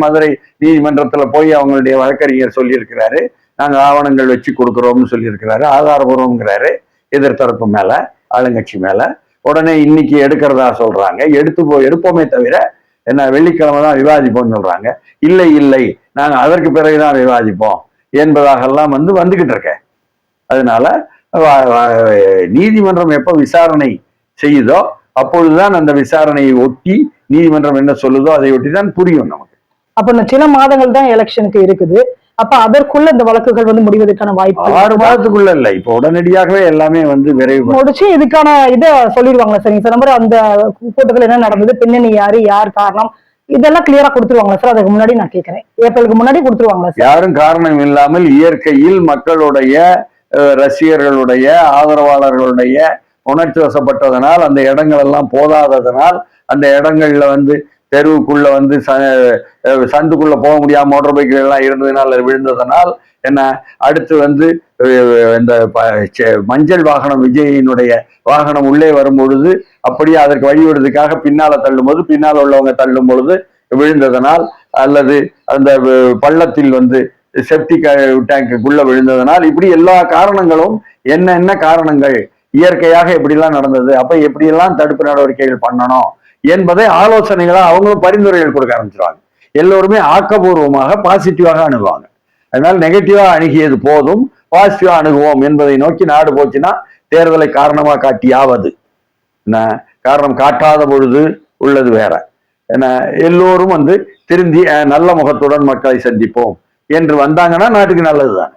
மதுரை நீதிமன்றத்துல போய் அவங்களுடைய வழக்கறிஞர் சொல்லியிருக்கிறாரு, நாங்க ஆவணங்கள் வச்சு கொடுக்குறோம்னு சொல்லியிருக்கிறாரு, ஆதாரபூர்வம்ங்கிறாரு எதிர்த்தரப்பு மேல, ஆளுங்கட்சி மேல. உடனே இன்னைக்கு எடுக்கிறதா சொல்றாங்க. எடுப்போமே தவிர என்ன வெள்ளிக்கிழமை தான் விவாதிப்போம்னு சொல்றாங்க. இல்லை இல்லை, நாங்க அதற்கு பிறகுதான் விவாதிப்போம் என்பதாகலாம் வந்துகிட்டு இருக்க. அதனால நீதிமன்றம் எப்ப விசாரணை செய்யுதோ அப்பொழுதுதான் அந்த விசாரணையை ஒட்டி நீதிமன்றம் என்ன சொல்லுதோ அதை ஒட்டி தான் புரியும் நமக்கு. அப்ப இந்த சில மாதங்கள் தான் எலெக்ஷனுக்கு இருக்குது. அப்ப அதற்குள்ள இந்த வழக்குகள் முடிவதற்கான வாய்ப்பு 6 மாதத்துக்குள்ள இல்ல, இப்ப உடனடியாகவே எல்லாமே விரைவு முடிச்சு இதுக்கான இதை சொல்லிடுவாங்களா சார்? நீங்க சொன்ன மாதிரி அந்த கூட்டத்தில் என்ன நடந்தது, பின்னணி யாரு, யார் காரணம், இதெல்லாம் கிளியரா கொடுத்துருவாங்களா சார்? அதுக்கு முன்னாடி நான் கேட்கிறேன், ஏப்ரலுக்கு முன்னாடி கொடுத்துருவாங்களா சார்? யாரும் காரணம் இல்லாமல் இயற்கையில் மக்களுடைய ரசிகர்களுடைய ஆதரவாளர்களுடைய உணர்ச்சி வசப்பட்டதனால், அந்த இடங்கள் எல்லாம் போதாததனால், அந்த இடங்கள்ல தெருவுக்குள்ள சந்துக்குள்ள போக முடியாம மோட்டார் பைக்கள் எல்லாம் இருந்ததுனால விழுந்ததனால் என்ன, அடுத்து இந்த மஞ்சள் வாகனம், விஜயினுடைய வாகனம் உள்ளே வரும் பொழுது அப்படியே அதற்கு வழிவிடுறதுக்காக பின்னால தள்ளும் போது, பின்னால் உள்ளவங்க தள்ளும் பொழுது விழுந்ததனால், அல்லது அந்த பள்ளத்தில் செப்டிக் டேங்குக்குள்ள விழுந்ததனால், இப்படி எல்லா காரணங்களும் என்ன காரணங்கள், இயற்கையாக எப்படிலாம் நடந்தது, அப்ப எப்படியெல்லாம் தடுப்பு நடவடிக்கைகள் பண்ணணும் என்பதை ஆலோசனைகளா அவங்களும் பரிந்துரைகள் கொடுக்க ஆரம்பிச்சிருவாங்க. எல்லோருமே ஆக்கப்பூர்வமாக பாசிட்டிவாக அணுகுவாங்க. அதனால நெகட்டிவா அணுகியது போதும், பாசிட்டிவா அணுகுவோம் என்பதை நோக்கி நாடு போச்சுன்னா தேர்தலை காரணமா காட்டியாவது என்ன, காரணம் காட்டாத பொழுது உள்ளது வேற. ஏன்னா எல்லோரும் திருந்தி நல்ல முகத்துடன் மக்களை சந்திப்போம் என்று வந்தாங்கன்னா நாட்டுக்கு நல்லதுதான்.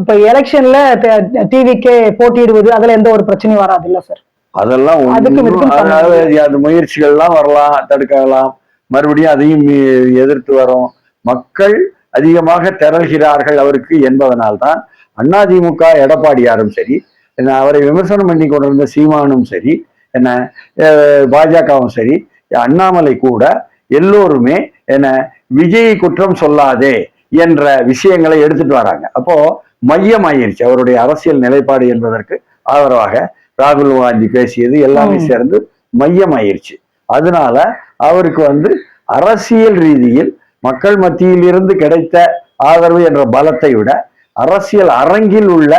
இப்ப எலெக்ஷன்ல டிவிக்கே போட்டியிடுவது அதுல எந்த ஒரு பிரச்சனையும் வராது இல்ல சார்? அதெல்லாம் அது முயற்சிகள்லாம் வரலாம், தடுக்கலாம், மறுபடியும் அதையும் எதிர்த்து வரும். மக்கள் அதிகமாக திரள்கிறார்கள் அவருக்கு என்பதனால்தான் அதிமுக எடப்பாடியாரும் சரி, அவரை விமர்சனம் பண்ணி கொண்டிருந்த சீமானும் சரி, என்ன பாஜகவும் சரி, அண்ணாமலை கூட எல்லோருமே விஜய் குற்றம் சொல்லாதே என்ற விஷயங்களை எடுத்துட்டு வராங்க. அப்போ மையமாயிருச்சு அவருடைய அரசியல் நிலைப்பாடு என்பதற்கு ஆதரவாக ராகுல் காந்தி பேசியது எல்லாமே சேர்ந்து மையமாயிருச்சு. அதனால அவருக்கு அரசியல் ரீதியில் மக்கள் மத்தியில் இருந்து கிடைத்த ஆதரவு என்ற பலத்தை விட அரசியல் அரங்கில் உள்ள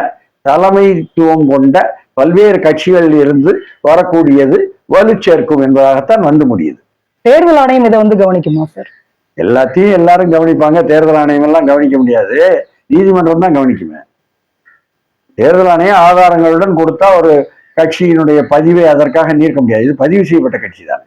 தலைமைத்துவம் கொண்ட பல்வேறு கட்சிகளில் இருந்து வரக்கூடியது வலுச்சேர்க்கும் என்பதாகத்தான் முடியுது. தேர்தல் ஆணையம் இதை கவனிக்குமா சார்? எல்லாத்தையும் எல்லாரும் கவனிப்பாங்க, தேர்தல் ஆணையம் எல்லாம் கவனிக்க முடியாது, நீதிமன்றம் தான் கவனிக்குமே. தேர்தல் ஆணையம் ஆதாரங்களுடன் கொடுத்தா ஒரு கட்சியினுடைய பதிவை அதற்காக நீர்க்க முடியாது. இது பதிவு செய்யப்பட்ட கட்சி தான்.